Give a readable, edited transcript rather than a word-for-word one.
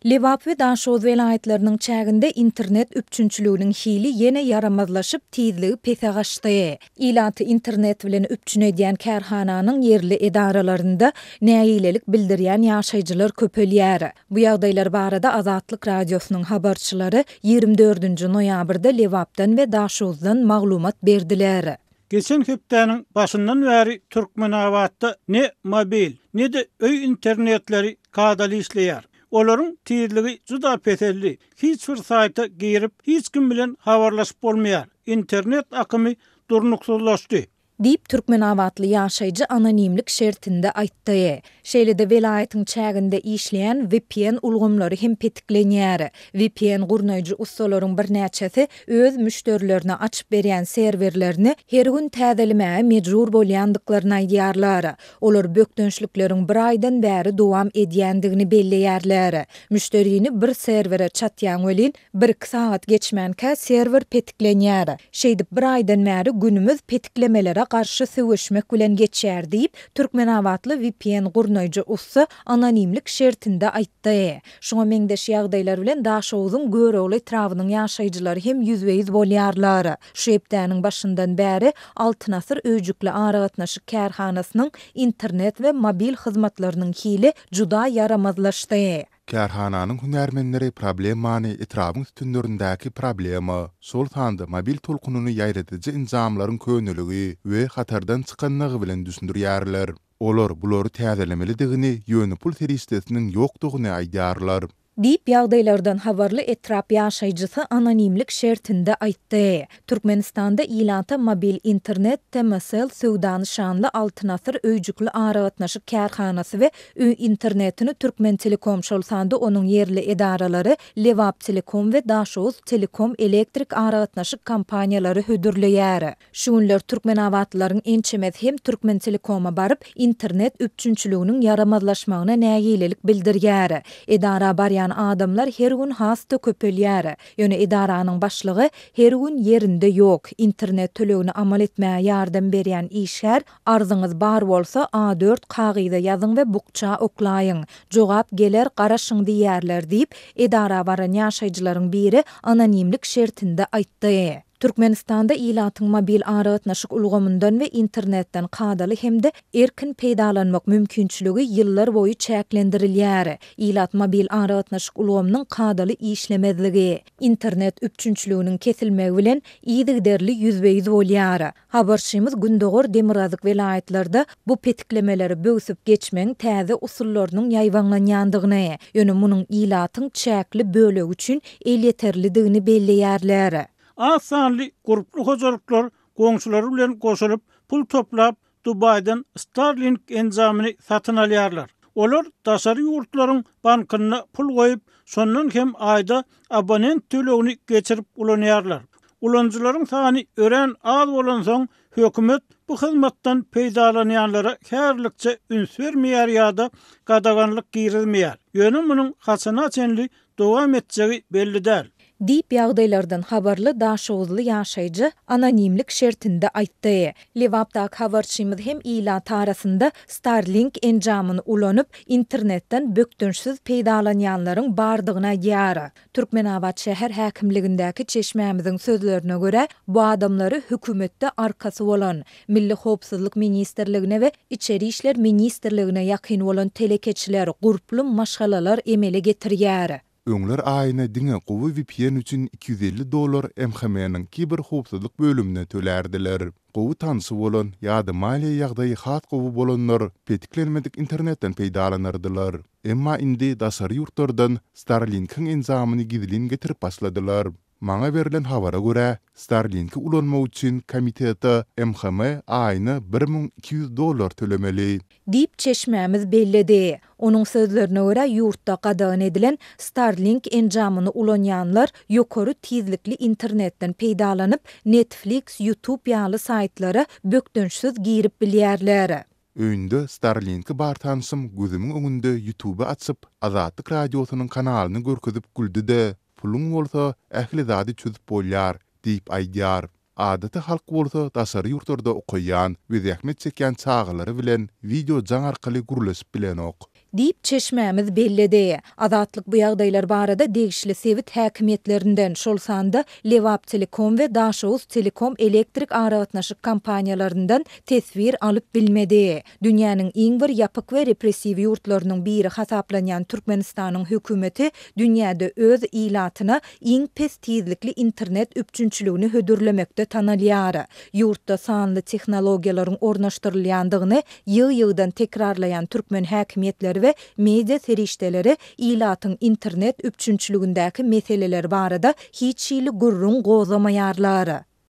Lewap we Daşoz welaýetleriniň çäginde internet üpçünçülüğiniň hili ýene yaramazlaşyp tizligi pesagaşdy. Ilaty internet bilen üpçün edýän kärhananyň yerli edaralarynda näýilelik bildirýän ýaşaýjylar köpelýär. Bu ýagdaýlar barada Azatlyk radiosynyň habarçylary 24-nji noýabrda Lewapdan we Daşozdan maglumat berdiler. Geçen hepdäniň başyndan bäri Türkmenawatda ne mobil, ne de öý internetleri kadaly işleýär. Olaryň tizligi juda petelli. Hiç bir sayta girip hiç kim bilen habarlaşyp bolmaýar. İnternet akymy durnuksuzlaşdy. Diýip Türkmenawatly ýaşaýjy anonimlik şertinde aýtdy. Şeýlede welaýatyň çäginde işleýän VPN ulgamlary hem petiklenýär. VPN gurnaýjy ustalaryň bir näçesi öz müşterilerine açyp berýän serwerlerini her gün täzelemäge mejbur bolýandyklaryny aýdýarlar. Olar bökdönçlikleriň bir aýdan bäri dowam edýändigini belleýärler. Müşterini bir serwere çatýan welin 1-2 saat geçmänkä serwer petiklenýär. Şeýdip bir aýdan bäri günümüz petiklemelere karşı söwüşmek bilen geçýär diýip Türkmenawatly VPN gurnaýjy ussa anonimlik şertinde aýtdy. Şoňa meňdeş ýagdaýlar bilen Daşowyň göregli etrawynyň ýaşaýjylary hem ýüzbeýiz bolýarlar. Şu hepdäniň başyndan bäri Altyn asyr öýjükli aragatnaşyk kärhanasynyň internet we mobil hyzmatlarynyň hili juda yaramazlaşdy. Kärhananyň hünärmenleri problemany etrawyň üstünlerindäki problema, sol sanda mobil tolkunyny ýaýratyjy injamlaryň könüligi we hatardan çykanlygy bilen düşündirýärler. Olar bulary täzelemelidigini ýöne pul seristesiniň ýokdugyny aýdýarlar. Diýip ýagdaýlardan habarly etrap ýaşaýjysy anonimlik şertinde aýtdy. Türkmenistanda ilanta mobil internet temasel söwdany şanly Altyn asyr öýjükli aragatnaşyk kärhanasy we internetini Türkmen Telekom şolsanda onuň yerli edaralary Lewap Telekom we Daşoz Telekom elektrik aragatnaşyk kompaniýalary hödürleýär. Şunlar Türkmenawatlaryň ençemez hem Türkmen Telekoma baryp internet üpçünçülüğiniň yaramazlaşmagyna näýilelik bildirýär. Edara barýan adamlar her gün hasta köpelýär. Ýöne edaranyň başlygy her gün yerinde ýok. Internet tölegini amal etmäge ýardam berýän işgär arzyňyz bar bolsa A4 kagyda ýazyň we bukça oklaýyň. Jogap geler garaşyň diýerler diýip edara baran ýaşaýjylaryň biri anonimlik şertinde aýtdy. Türkmenistanda ilatyň mobil aragatnaşyk ulgamyndan we internetden kadaly hemde erkin peýdalanmak mümkinçiligi ýyllar boýu çäklendirilýär. Ilat mobil aragatnaşyk ulgamynyň kadaly işlemezligi, internet üpçünçlüğiniň kesilmegi bilen ýygyderli ýüzbeýiz bolýar. Habarçymyz Gündogor Demirazyk welaýetlerinde bu petiklemeleri böwsüp geçmeň täze usullarynyň ýaýwanlanýandygyny, ýöne munyň ilatyň çäkli bölegi üçin el ýeterlidigini belleýärler. Az sanly guruply hojalyklar goňşulary bilen goşulyp pul toplap Dubaydan Starlink enjamyny satyn alýarlar. Olar daşary ýurtlaryň bankyna pul goýup, şondan hem aýda abonent tölegini geçirip ulanýarlar. Ulanjylaryň sany ören az bolan soň hökümet bu hyzmatdan peýdalanýanlara kärlikçe üns bermeýär ýa-da gadaganlyk girilmeýär. Ýöne munyň haçana çenli dowam etjegi belli däl. Diýip ýagdaýlardan habarly Daşowly ýaşaýjy anonimlik şertinde aýtdy. Lewapdaky habarçymyz hem ilat arasynda Starlink enjamyny ulanyp internetden bökdönçsiz peýdalanýanlaryň bardygyna ýara. Türkmenawat şäher häkimligindäki çeşmämiziň sözlerine görä, bu adamlary hökümetde arkasy bolan Milli Howpsuzlyk ministrligine we İçeri işler ministrligine ýakyn bolan telekeçiler guruply maşgalalar emele getirýär. Öňler aýyna diňe gowy VPN üçin $250 MHM'niň kiber howpsuzlyk bölümine tölerdiler. Gowy tansy bolan ýa-da maliýe ýagdaýy hat gowy bolanlar petiklenmedik internetden peýdalanardylar. Emma indi daşary ýurtlardan Starlink'in enjamyny gizlin getirip başladylar. Maňa berilen habara görä, Starlink'i ulanmak üçin komiteta MHM aýyna $1200 tölemeli. Diýip çeşmämiz belledi. Onuň sözlerine görä ýurtda gadagan edilen Starlink enjamyny ulanýanlar ýokary tizlikli internetden peýdalanyp Netflix, YouTube ýaly saytlara bökdönçsiz girip bilýärler. Öňde Starlink'i bar tanysym gözümiň öňünde YouTube açyp Azatlyk radiosynyň kanalyny görkezip güldü-de. Pulun bolsa ähli zady çözüp bolýar diýip aýdýar. Adaty halk bolsa daşary ýurtlarda okaýan we zähmet çekýän çağalary bilen video jaň arkaly gurulýyp bilen ok. diýip çeşmämiz belledi. Azatlyk bu ýagdaýlar barada degişli sewit häkimetlerinden şol sanda Lewap Telekom we Daşowuz Telekom elektrik aragatnaşyk kompaniýalaryndan tesvir alyp bilmedi. Dünýäniň iň bir ýapyk we repressiw ýurtlarynyň biri hasaplanýan Türkmenistanyň hökümeti dünýäde öz ilatyna iň pes tizlikli internet üpçünçiligini hödürlemekde tanalýar. Ýurtda sanly tehnologiýalaryň ornaşdyrylýandygyny ýyg-ýygdan tekrarlayan türkmen häkimetleri we media serişdeleri ilatyň internet üpçünçiligindäki meseleler barada hiç şeýle gurrun gozamaýarlar.